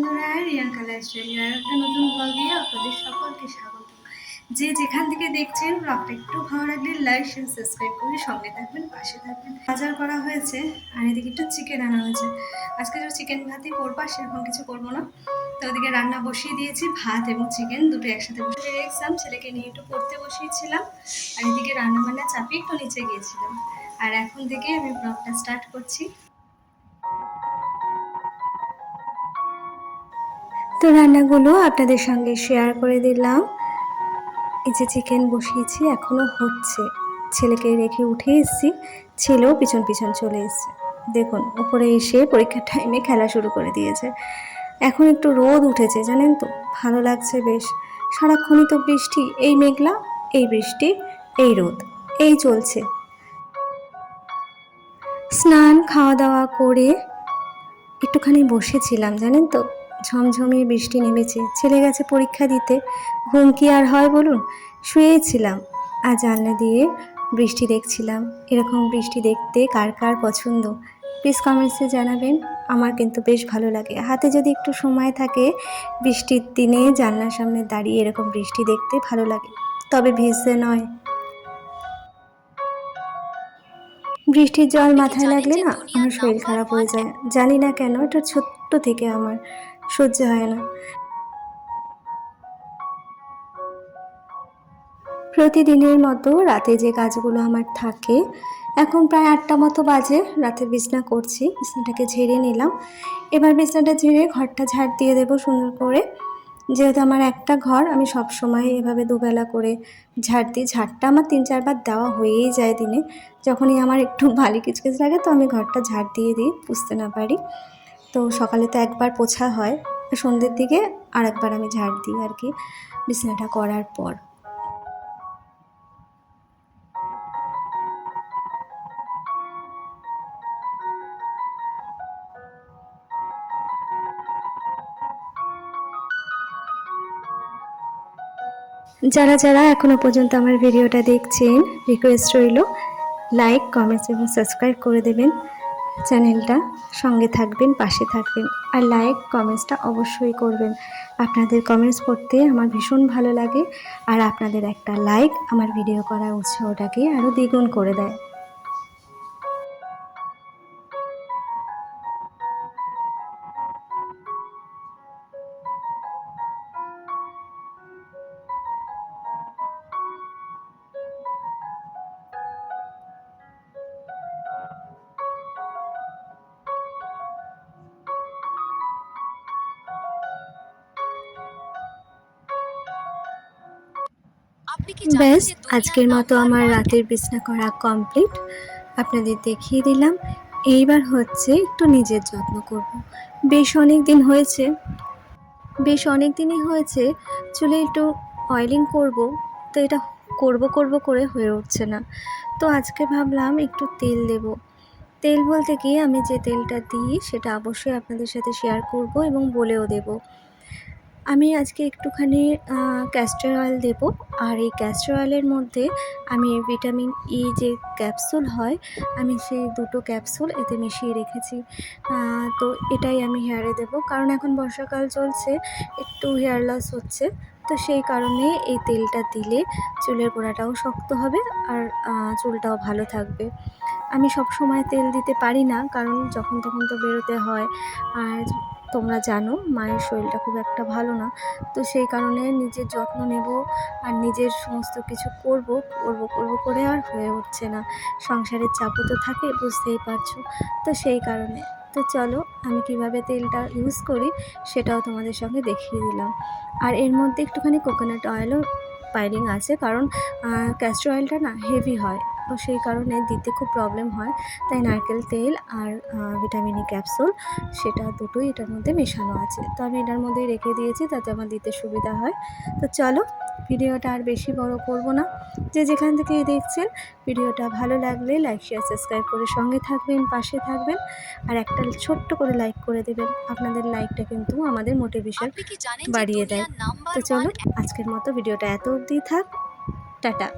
বন্ধুরা, রিয়াঙ্কা লাইফস্টাইলের আর একটা নতুন ব্লগে আপনাদের সকলকে স্বাগত। যে যেখান থেকে দেখছেন ব্লগটা একটু ভালো লাগলে লাইক শেয়ার সাবস্ক্রাইব করে সঙ্গে থাকবেন, পাশে থাকবেন। বাজার করা হয়েছে আর এদিকে একটু চিকেন আনা হয়েছে। আজকে যে চিকেন ভাতই করবো, সেরকম কিছু করবো না। তো ওদিকে রান্না বসিয়ে দিয়েছি, ভাত এবং চিকেন দুটো একসাথে বসিয়ে রেখেছিলাম। ছেলেকে নিয়ে একটু পড়তে বসিয়েছিলাম আর এদিকে রান্না বান্না চাপিয়ে একটু নিচে গিয়েছিলাম। আর এখন থেকে আমি ব্লগটা স্টার্ট করছি। তো রান্নাগুলো আপনাদের সঙ্গে শেয়ার করে দিলাম। এই যে চিকেন বসিয়েছি, এখনও হচ্ছে। ছেলেকে রেখে উঠে এসেছি, ছেলেও পিছন পিছন চলে এসছে। দেখুন, উপরে এসে পরীক্ষার টাইমে খেলা শুরু করে দিয়েছে। এখন একটু রোদ উঠেছে, জানেন তো, ভালো লাগছে বেশ। সারাক্ষণই তো বৃষ্টি, এই মেঘলা, এই বৃষ্টি, এই রোদ, এই চলছে। স্নান খাওয়া দাওয়া করে একটুখানি বসেছিলাম, জানেন তো, ঝমঝমিয়ে বৃষ্টি নেমেছে। ছেলে গেছে পরীক্ষা দিতে, ঘুম কি আর হয় বলুন। শুয়েছিলাম আর জানলা দিয়ে বৃষ্টি দেখছিলাম। এরকম বৃষ্টি দেখতে কার কার পছন্দ প্লিজ কমেন্টসে জানাবেন। আমার কিন্তু বেশ ভালো লাগে। হাতে যদি একটু সময় থাকে, বৃষ্টির দিনে জানলার সামনে দাঁড়িয়ে এরকম বৃষ্টি দেখতে ভালো লাগে, তবে ভিজতে নয়। বৃষ্টির জল মাথায় লাগলে না আমার শরীর খারাপ হয়ে যায়, জানি না কেন। এটা ছোট্ট থেকে আমার সহ্য হয় না। প্রতিদিনের মতো রাতে যে কাজগুলো আমার থাকে, এখন প্রায় 8টা মতো বাজে, রাতের বিছনা করছি। বিছনাটাকে ঝেড়ে নিলাম। এবার বিছনাটা ঝেড়ে ঘরটা ঝাড় দিয়ে দেবো সুন্দর করে। যেহেতু আমার একটা ঘর, আমি সব সময় এভাবে দুবেলা করে ঝাড় দিই। ঝাড়টা আমার 3-4 বার দেওয়া হয়েই যায় দিনে। যখনই আমার একটু বালি কিচকিচ লাগে তো আমি ঘরটা ঝাড় দিয়ে দিই, পুছতে না পারি। তো সকালে তো একবার পোছা হয়, সন্ধ্যের দিকে আরেকবার আমি ঝাড় দিই আর কি, বিছানাটা করার পর। যারা যারা এখনও পর্যন্ত আমার ভিডিওটা দেখছেন, রিকোয়েস্ট রইল লাইক, কমেন্টস এবং সাবস্ক্রাইব করে দেবেন চ্যানেলটা। সঙ্গে থাকবেন, পাশে থাকবেন। আর লাইক কমেন্টসটা অবশ্যই করবেন। আপনাদের কমেন্টস পড়তে আমার ভীষণ ভালো লাগে। আর আপনাদের একটা লাইক আমার ভিডিও করার উৎসাহটাকে আরও দ্বিগুণ করে দেয়। ব্যাস, আজকের মতো আমার রাতের বিছনা করা কমপ্লিট। আপনাদের দেখিয়ে দিলাম। এইবার হচ্ছে একটু নিজের যত্ন করব। বেশ অনেক দিনই হয়েছে চুলে একটু অয়েলিং করব, তো এটা করব করে হয়ে উঠছে না। তো আজকে ভাবলাম একটু তেল দেব। তেল বলতে কি, আমি যে তেলটা দিই সেটা অবশ্যই আপনাদের সাথে শেয়ার করব এবং বলেও দেব। আমি আজকে একটুখানি ক্যাস্টর অয়েল দেবো। আর এই ক্যাস্টর অয়েলের মধ্যে আমি ভিটামিন ই যে ক্যাপসুল হয়, আমি সেই 2টো ক্যাপসুল এতে মিশিয়ে রেখেছি। তো এটাই আমি হেয়ারে দেবো, কারণ এখন বর্ষাকাল চলছে, একটু হেয়ার লস হচ্ছে। তো সেই কারণে এই তেলটা দিলে চুলের গোড়াটাও শক্ত হবে আর চুলটাও ভালো থাকবে। আমি সব সময় তেল দিতে পারি না, কারণ যখন তখন তো বেরোতে হয়। আর তোমরা জানো মায়ের শরীরটা খুব একটা ভালো না। তো সেই কারণে নিজের যত্ন নেব আর নিজের সমস্ত কিছু করব করে আর হয়ে উঠছে না। সংসারের চাপও তো থাকে, বুঝতেই পারছো। তো সেই কারণে তো চলো আমি কিভাবে তেলটা ইউজ করি সেটাও তোমাদের সঙ্গে দেখিয়ে দিলাম। আর এর মধ্যে একটুখানি কোকোনাট অয়েলও পাইলিং আছে, কারণ ক্যাস্টর অয়েলটা না হেভি হয়, তো সেই কারণে দিতে খুব প্রবলেম হয়। তাই নারকেল তেল আর ভিটামিন ই ক্যাপসুল, সেটা দুটোই এটার মধ্যে মেশানো আছে। তো আমি এটার মধ্যেই রেখে দিয়েছি, তাতে আমার দিতে সুবিধা হয়। তো চলো ভিডিওটা আর বেশি বড় করব না। যে যেখান থেকেই দেখছেন, ভিডিওটা ভালো লাগলে লাইক শেয়ার সাবস্ক্রাইব করে সঙ্গে থাকবেন, পাশে থাকবেন। আর একটা ছোট্ট করে লাইক করে দেবেন। আপনাদের লাইকটা কিন্তু আমাদের মোটিভেশন বাড়িয়ে দেয়। তো চলো আজকের মতো ভিডিওটা এত অবধি থাক। টাটা।